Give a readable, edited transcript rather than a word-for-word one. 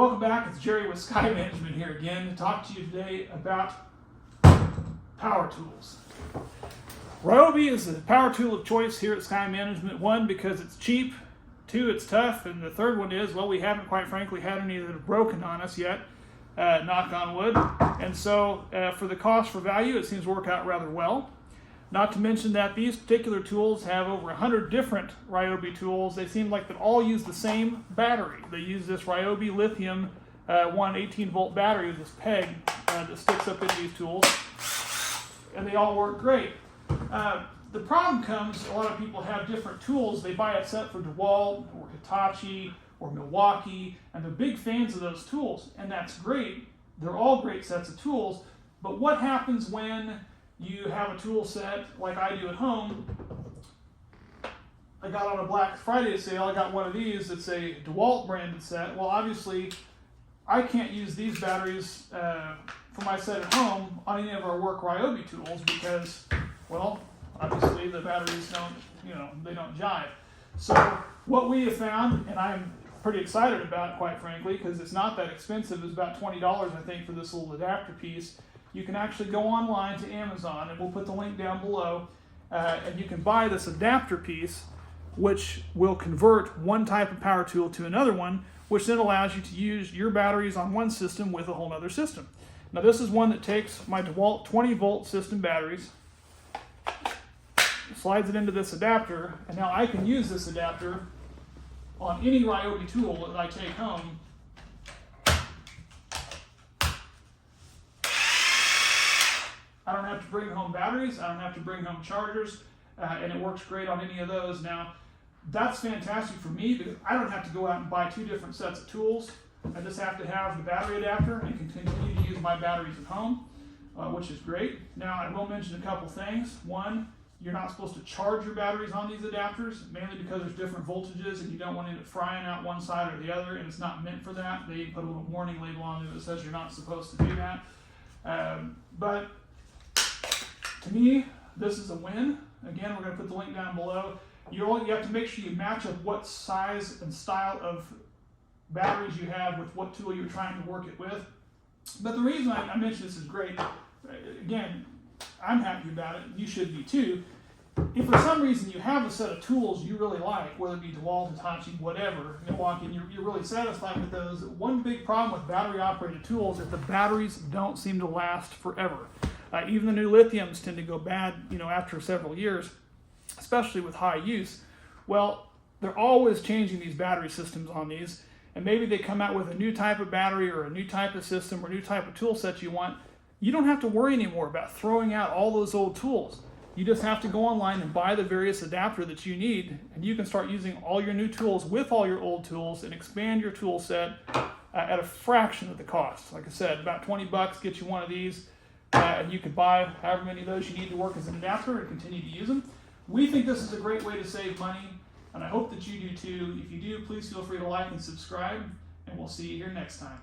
Welcome back. It's Jerry with Sky Management here again to talk to you today about power tools. Ryobi is the power tool of choice here at Sky Management. One, because it's cheap. Two, it's tough. And the third one is, well, we haven't quite frankly had any that have broken on us yet, knock on wood. And so for the cost for value, it seems to work out rather well. Not to mention that these particular tools have over 100 different Ryobi tools. They seem like they all use the same battery. They use this Ryobi lithium 18-volt battery with this peg that sticks up in these tools, and they all work great. The problem comes, a lot of people have different tools. They buy a set for Dewalt or Hitachi or Milwaukee, and they're big fans of those tools, and that's great. They're all great sets of tools, but what happens when you have a tool set like I do at home? I got on a Black Friday sale, I got one of these. It's a Dewalt branded set. Well, obviously, I can't use these batteries for my set at home on any of our work Ryobi tools because, well, obviously the batteries don't, they don't jive. So what we have found, and I'm pretty excited about, quite frankly, because it's not that expensive. It's about $20, I think, for this little adapter piece. You can actually go online to Amazon, and we'll put the link down below, and you can buy this adapter piece, which will convert one type of power tool to another one, which then allows you to use your batteries on one system with a whole other system. Now this is one that takes my Dewalt 20-volt system batteries, slides it into this adapter, and now I can use this adapter on any Ryobi tool that I take home. I don't have to bring home batteries, I don't have to bring home chargers, and it works great on any of those. Now, that's fantastic for me because I don't have to go out and buy two different sets of tools. I just have to have the battery adapter and can continue to use my batteries at home, which is great. Now, I will mention a couple things. One, you're not supposed to charge your batteries on these adapters, mainly because there's different voltages and you don't want it frying out one side or the other, and it's not meant for that. They put a little warning label on it that says you're not supposed to do that. But to me, this is a win. Again, we're going to put the link down below. You have to make sure you match up what size and style of batteries you have with what tool you're trying to work it with. But the reason I mention this is great, again, I'm happy about it. You should be too. If for some reason you have a set of tools you really like, whether it be Dewalt, Hitachi, whatever, Milwaukee, and you're really satisfied with those, one big problem with battery-operated tools is the batteries don't seem to last forever. Even the new lithiums tend to go bad, after several years, especially with high use. Well, they're always changing these battery systems on these, and maybe they come out with a new type of battery or a new type of system or new type of tool set you want. You don't have to worry anymore about throwing out all those old tools. You just have to go online and buy the various adapter that you need, and you can start using all your new tools with all your old tools and expand your tool set at a fraction of the cost. Like I said, about 20 bucks gets you one of these. And you can buy however many of those you need to work as an adapter and continue to use them. We think this is a great way to save money, and I hope that you do too. If you do, please feel free to like and subscribe, and we'll see you here next time.